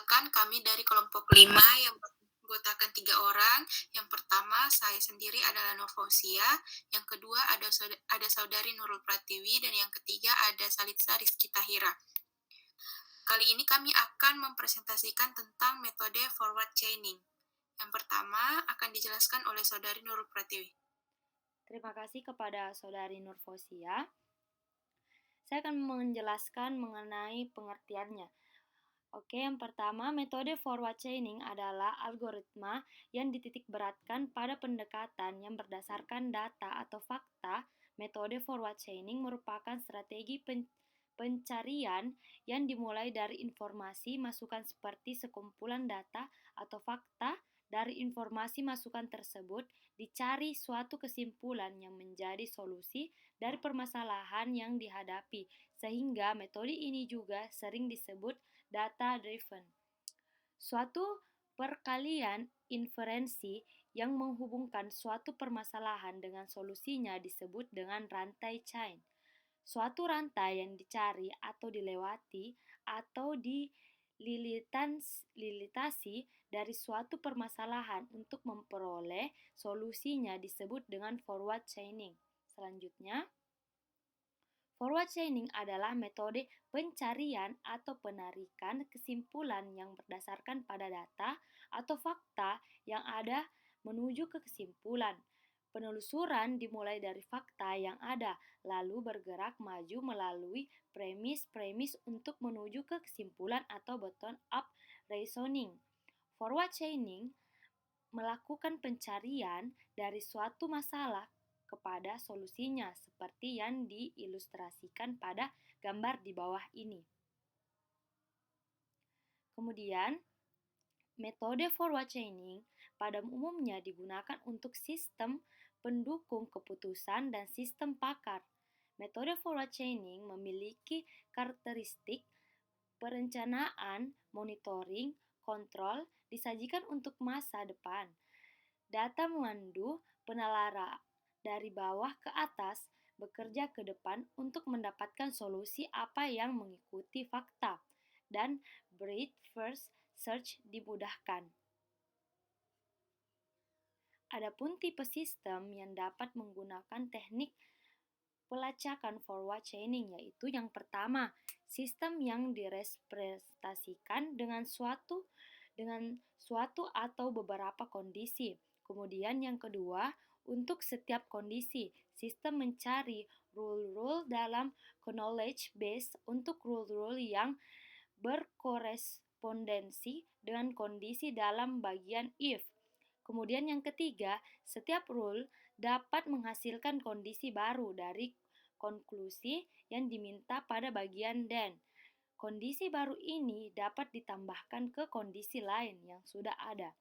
Perkenalkan, kami dari kelompok 5 yang beranggotakan 3 orang. Yang pertama, saya sendiri adalah Nur Fauzia. Yang kedua, ada saudari Nurul Pratiwi. Dan yang ketiga, ada Salitza Rizky Tahira. Kali ini kami akan mempresentasikan tentang metode forward chaining. Yang pertama akan dijelaskan oleh saudari Nurul Pratiwi. Terima kasih kepada Saudari Nur Fauzia. Saya akan menjelaskan mengenai pengertiannya. Oke, yang pertama, metode forward chaining adalah algoritma yang dititikberatkan pada pendekatan yang berdasarkan data atau fakta. Metode forward chaining merupakan strategi pencarian yang dimulai dari informasi masukan seperti sekumpulan data atau fakta. Dari informasi masukan tersebut dicari suatu kesimpulan yang menjadi solusi dari permasalahan yang dihadapi, sehingga metode ini juga sering disebut data driven. Suatu perkalian inferensi yang menghubungkan suatu permasalahan dengan solusinya disebut dengan rantai chain. Suatu rantai yang dicari atau dilewati atau dilitasi dari suatu permasalahan untuk memperoleh solusinya disebut dengan forward chaining. Selanjutnya, forward chaining adalah metode pencarian atau penarikan kesimpulan yang berdasarkan pada data atau fakta yang ada menuju ke kesimpulan. Penelusuran dimulai dari fakta yang ada, lalu bergerak maju melalui premis-premis untuk menuju ke kesimpulan atau bottom-up reasoning. Forward chaining melakukan pencarian dari suatu masalah kepada solusinya, seperti yang diilustrasikan pada gambar di bawah ini. Kemudian, metode forward chaining pada umumnya digunakan untuk sistem pendukung keputusan dan sistem pakar. Metode forward chaining memiliki karakteristik perencanaan, monitoring, kontrol disajikan untuk masa depan. Data memandu penalara dari bawah ke atas bekerja ke depan untuk mendapatkan solusi apa yang mengikuti fakta, dan breadth first search dimudahkan. Adapun tipe sistem yang dapat menggunakan teknik pelacakan forward chaining yaitu yang pertama, sistem yang direpresentasikan dengan suatu atau beberapa kondisi. Kemudian yang kedua, untuk setiap kondisi, sistem mencari rule-rule dalam knowledge base untuk rule-rule yang berkorespondensi dengan kondisi dalam bagian if. Kemudian yang ketiga, setiap rule dapat menghasilkan kondisi baru dari konklusi yang diminta pada bagian then. Kondisi baru ini dapat ditambahkan ke kondisi lain yang sudah ada.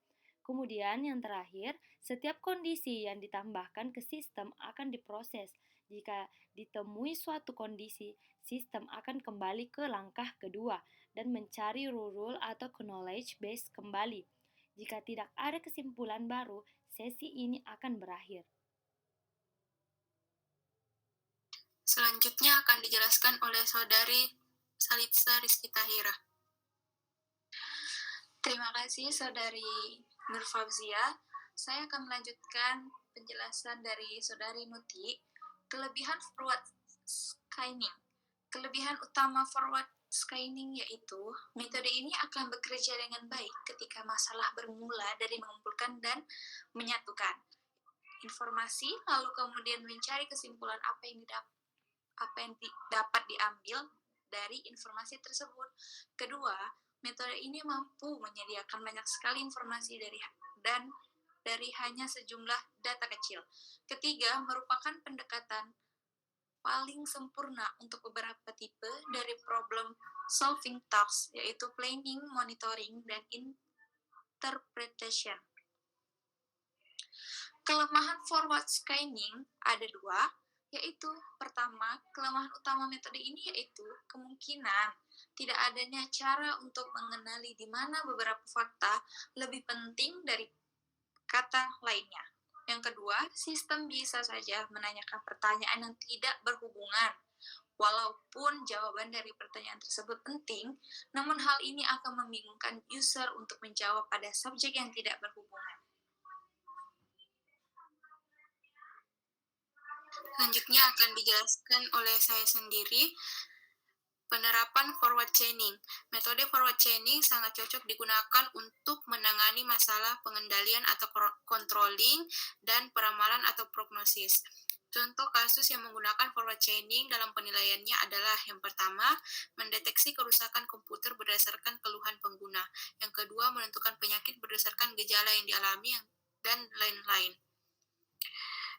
Kemudian yang terakhir, setiap kondisi yang ditambahkan ke sistem akan diproses. Jika ditemui suatu kondisi, sistem akan kembali ke langkah kedua dan mencari rule atau knowledge base kembali. Jika tidak ada kesimpulan baru, sesi ini akan berakhir. Selanjutnya akan dijelaskan oleh saudari Salitza Rizky Tahira. Terima kasih saudari Nur Fauzia. Saya akan melanjutkan penjelasan dari saudari Nuti. Kelebihan forward scanning. Kelebihan utama forward scanning yaitu metode ini akan bekerja dengan baik ketika masalah bermula dari mengumpulkan dan menyatukan informasi, lalu kemudian mencari kesimpulan apa yang dapat diambil dari informasi tersebut. Kedua, metode ini mampu menyediakan banyak sekali informasi dari hanya sejumlah data kecil. Ketiga, merupakan pendekatan paling sempurna untuk beberapa tipe dari problem solving tasks, yaitu planning, monitoring, dan interpretation. Kelemahan forward scanning ada dua, yaitu pertama, kelemahan utama metode ini yaitu kemungkinan tidak adanya cara untuk mengenali di mana beberapa fakta lebih penting dari kata lainnya. Yang kedua, sistem bisa saja menanyakan pertanyaan yang tidak berhubungan, Walaupun jawaban dari pertanyaan tersebut penting, namun hal ini akan membingungkan user untuk menjawab pada subjek yang tidak berhubungan. Selanjutnya akan dijelaskan oleh saya sendiri. Penerapan forward chaining. Metode forward chaining sangat cocok digunakan untuk menangani masalah pengendalian atau controlling dan peramalan atau prognosis. Contoh kasus yang menggunakan forward chaining dalam penilaiannya adalah yang pertama, mendeteksi kerusakan komputer berdasarkan keluhan pengguna. Yang kedua, menentukan penyakit berdasarkan gejala yang dialami dan lain-lain.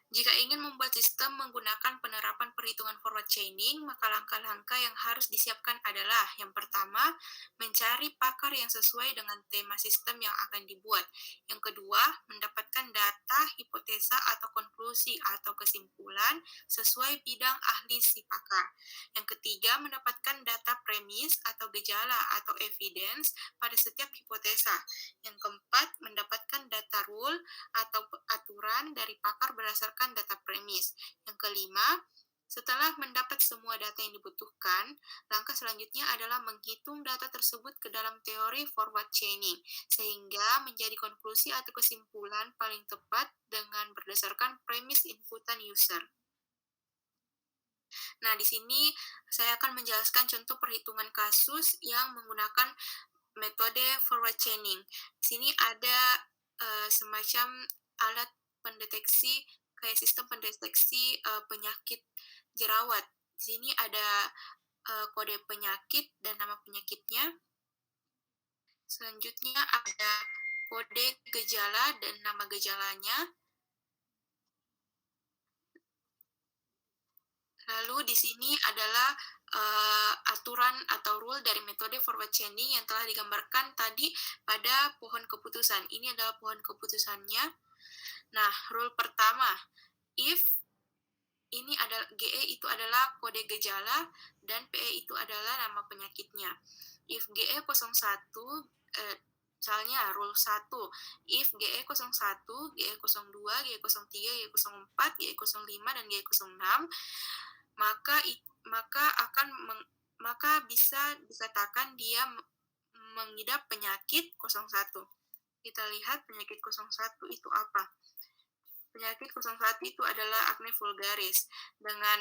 Jika ingin membuat sistem menggunakan penerapan perhitungan forward chaining, maka langkah-langkah yang harus disiapkan adalah yang pertama, mencari pakar yang sesuai dengan tema sistem yang akan dibuat. Yang kedua, mendapatkan data, hipotesa, atau konklusi atau kesimpulan sesuai bidang ahli si pakar. Yang ketiga, mendapatkan data premis atau gejala atau evidence pada setiap hipotesa. Yang keempat, mendapatkan data rule atau aturan dari pakar berdasarkan data premis. Yang kelima, setelah mendapat semua data yang dibutuhkan, langkah selanjutnya adalah menghitung data tersebut ke dalam teori forward chaining, sehingga menjadi konklusi atau kesimpulan paling tepat dengan berdasarkan premis inputan user. Nah, di sini saya akan menjelaskan contoh perhitungan kasus yang menggunakan metode forward chaining. Di sini ada semacam alat pendeteksi, kayak sistem pendeteksi penyakit jerawat. Di sini ada kode penyakit dan nama penyakitnya. Selanjutnya ada kode gejala dan nama gejalanya. Lalu di sini adalah aturan atau rule dari metode forward chaining yang telah digambarkan tadi pada pohon keputusan. Ini adalah pohon keputusannya. Nah, rule pertama, if ini adalah GE itu adalah kode gejala dan PE itu adalah nama penyakitnya. If GE 01, misalnya rule 1, if GE 01, GE 02, GE 03, GE 04, GE 05, dan GE 06, maka bisa dikatakan dia mengidap penyakit 01. Kita lihat penyakit 01 itu apa. Penyakit 01 itu adalah acne vulgaris dengan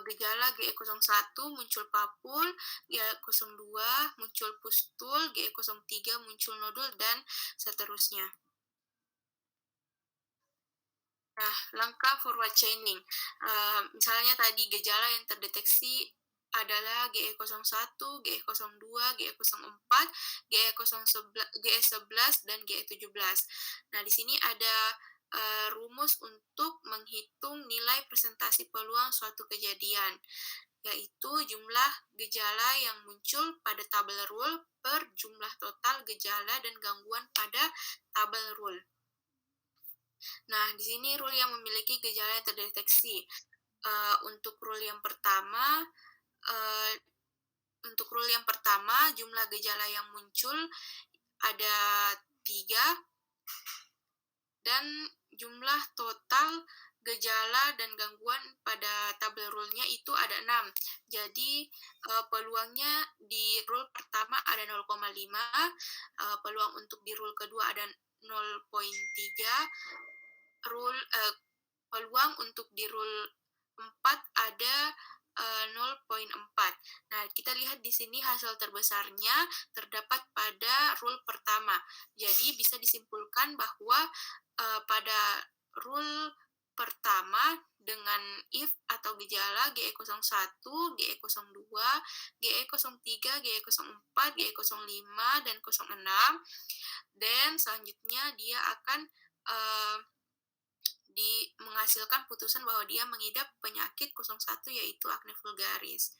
gejala GE01 muncul papul, GE02 muncul pustul, GE03 muncul nodul, dan seterusnya. Nah, langkah forward chaining. Misalnya tadi gejala yang terdeteksi adalah GE01, GE02, GE04, GE11, dan GE17. Nah, di sini ada rumus untuk menghitung nilai presentasi peluang suatu kejadian, yaitu jumlah gejala yang muncul pada tabel rule per jumlah total gejala dan gangguan pada tabel rule. Nah, di sini rule yang memiliki gejala yang terdeteksi. Untuk rule yang pertama, jumlah gejala yang muncul ada 3, dan jumlah total gejala dan gangguan pada tabel rule-nya itu ada 6. Jadi peluangnya di rule pertama ada 0,5, peluang untuk di rule kedua ada 0,3, peluang untuk di rule 4 ada 0,4. Nah, kita lihat di sini hasil terbesarnya terdapat pada rule pertama. Jadi bisa disimpulkan bahwa pada rule pertama dengan if atau gejala GE01, GE02, GE03, GE04, GE05, dan 06, dan selanjutnya dia akan menghasilkan putusan bahwa dia mengidap penyakit 01, yaitu acne vulgaris.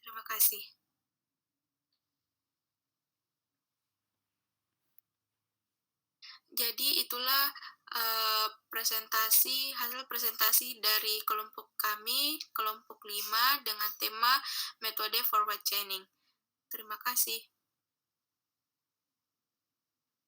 Terima kasih. Jadi itulah hasil presentasi dari kelompok kami, kelompok 5, dengan tema metode forward chaining. Terima kasih.